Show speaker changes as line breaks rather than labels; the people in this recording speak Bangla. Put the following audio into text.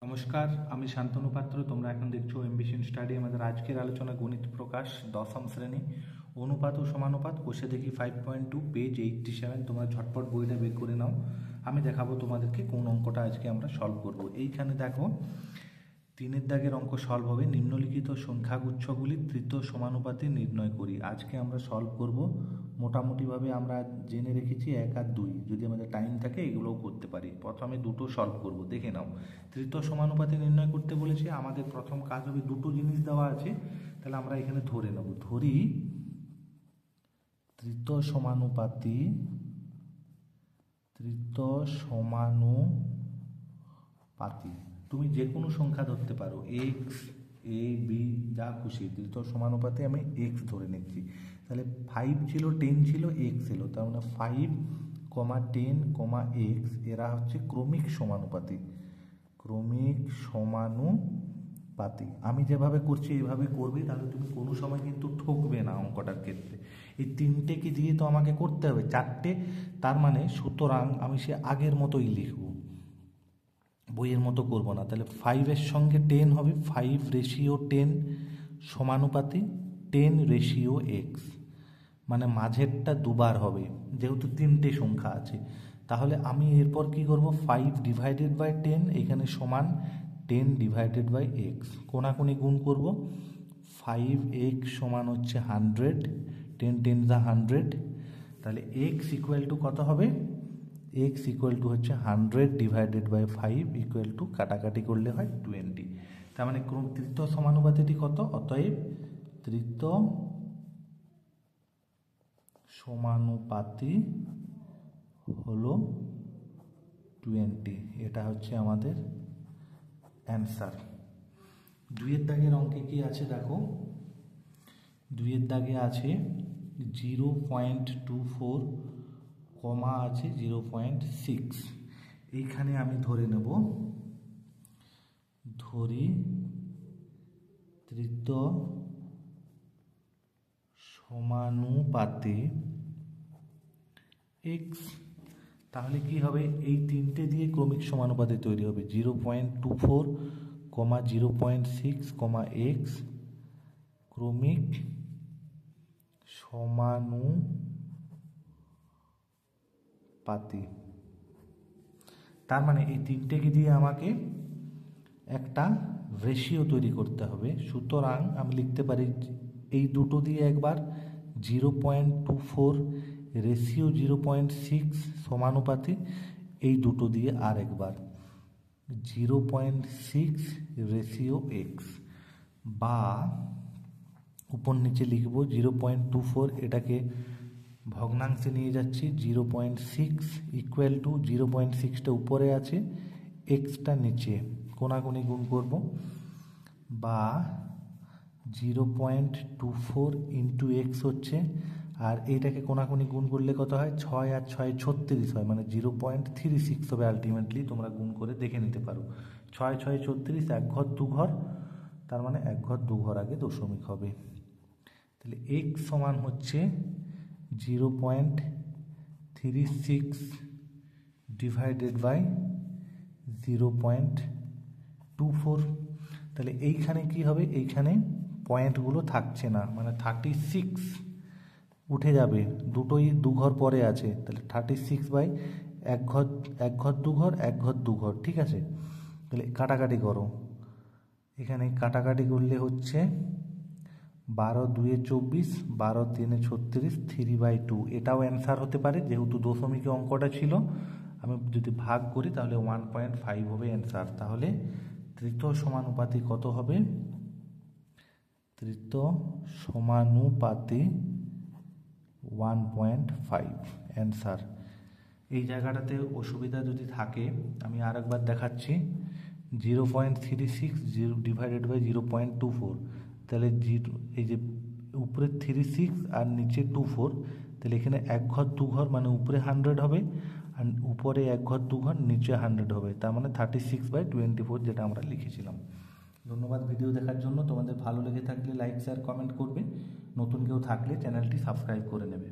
নমস্কার, আমি শান্তনু পাত্র। তোমরা এখন দেখছো এমবিসি স্টাডি। আমাদের আজকের আলোচনা গণিত প্রকাশ দশম শ্রেণী, অনুপাত ও সমানুপাত, কোষে দেখি 5.2 পেজ 87। তোমরা ঝটপট বইটা বের করে নাও। আমি দেখাবো তোমাদেরকে কোন অঙ্কটা আজকে আমরা সলভ করব। এইখানে দেখো, 3-এর দাগের অঙ্ক সলভ হবে। নিম্নলিখিত সংখ্যাগুচ্ছগুলি তৃতীয় সমানুপাতে নির্ণয় করি। আজকে আমরা সলভ করব। মোটামুটিভাবে আমরা জেনে রেখেছি 1 আর 2, যদি আমাদের টাইম থাকে এগুলোও করতে পারি। প্রথমে দুটো সলভ করব, দেখে নাও। তৃতীয় সমানুপাতে নির্ণয় করতে বলেছে, আমাদের প্রথম কাজ হবে, দুটো জিনিস দেওয়া আছে, তাহলে আমরা এখানে ধরে নেব। ধরি তৃতীয় সমানুপাতি তুমি যে কোনো সংখ্যা ধরতে পারো, এক্স, এ, বি, যা খুশি। তৃতীয় সমানুপাতে আমি এক্স ধরে নিচ্ছি। তাহলে 5 ছিল, 10 ছিল, এক্স ছিল, তার মানে 5, 10, এক্স এরা হচ্ছে ক্রমিক সমানুপাতি। আমি যেভাবে করছি এইভাবে করবে, তাহলে তুমি কোনো সময় কিন্তু ঠকবে না অঙ্কটার ক্ষেত্রে। এই তিনটেকে দিয়ে তো আমাকে করতে হবে 4টে, তার মানে সুতরাং আমি সে আগের মতোই লিখব, বইয়ের মতো করব না। তাহলে 5-এর সঙ্গে 10 হবে, 5:10 সমানুপাতি 10:x, মানে মাঝেরটা দুবার হবে, যেহেতু 3টে সংখ্যা আছে। তাহলে আমি এরপর কি করব, 5/10 এখানে সমান 10/x, কোনাকুনি গুণ করব। 5x সমান হচ্ছে 100, 10 10 100। তাহলে x ইকুয়াল টু কত হবে, x ইকুয়াল টু হচ্ছে 100/5 ইকুয়াল টু কাটাকাটি করলে হয় 20। তার মানে তৃতীয় সমানুপাতিটি কত, অতএব তৃতীয় সমানুপাতি হলো 20। এটা হচ্ছে আমাদের অ্যান্সার। 2-এর দাগের অঙ্কে কি আছে দেখো। 2-এর দাগে আছে 0.24, কমা আছে 0.6। এইখানে আমি ধরে নেব, ধরি তৃতীয় সমানুপাতে এক্স। তাহলে কি হবে, এই তিনটে দিয়ে ক্রমিক সমানুপাতে তৈরি হবে। 0.24, 0.6, এক্স ক্রমিক সমানুপাতি। তার মানে এই তিনটেকে দিয়ে আমাকে একটা রেশিও তৈরি করতে হবে। সুতরাং আমি লিখতে পারি, এই দুটো দিয়ে একবার 0.24 রেশিও 0.6 সমানুপাতি, এই দুটো দিয়ে আর একবার 0.6 রেশিও এক্স, বা উপর নিচে লিখব 0.24, এটাকে ভগ্নাংশে নিয়ে যাচ্ছি, 0.6 ইকুয়াল টু 0.6টা উপরে আছে, এক্সটা নিচে, কোনাকুনি গুণ করব, বা 0.24 ইন্টু এক্স হচ্ছে, আর এইটাকে কোনাকুনি গুণ করলে কত হয়, 6 আর 6 36 হয়, মানে 0.36 হবে আলটিমেটলি। তোমরা গুণ করে দেখে নিতে পারো। 6 6 36, এক ঘর দু ঘর, তার মানে এক ঘর দু ঘর আগে দশমিক হবে। তাহলে এক্স সমান হচ্ছে 0.36 ডিভাইডেড বাই 0.24। তাহলে এইখানে কি হবে, এইখানে পয়েন্টগুলো থাকছে না, মানে 36 উঠে যাবে, দুটোই দু ঘর পরে আছে। তাহলে 36 বাই এক ঘর দু ঘর, এক ঘর দু ঘর, ঠিক আছে। তাহলে কাটাকাটি করো, এখানে কাটাকাটি করলে হচ্ছে 12 2 24, 12 3 36, 3/2। এটাও অ্যান্সার হতে পারে, যেহেতু দশমিকে অঙ্কটা ছিল। আমি যদি ভাগ করি তাহলে 1.5 হবে অ্যান্সার। তাহলে তৃতীয় সমানুপাতি কত হবে, তৃতীয় সমানুপাতি 1.5 অ্যান্সার। এই জায়গাটাতে অসুবিধা যদি থাকে আমি আর একবার দেখাচ্ছি। 0.36 ডিভাইডেড বাই 0.24, তাহলে এই যে উপরে 36 আর নিচে 24, তাহলে এখানে এক ঘর দু ঘর, মানে উপরে 100 হবে, আর উপরে এক ঘর দু ঘর, নিচে 100 হবে, তার মানে 36/24, যেটা আমরা লিখেছিলাম। ধন্যবাদ ভিডিও দেখার জন্য। তোমাদের ভালো লেগে থাকলে লাইক শেয়ার কমেন্ট করবে, নতুন কেউ থাকলে চ্যানেলটি সাবস্ক্রাইব করে নেবে।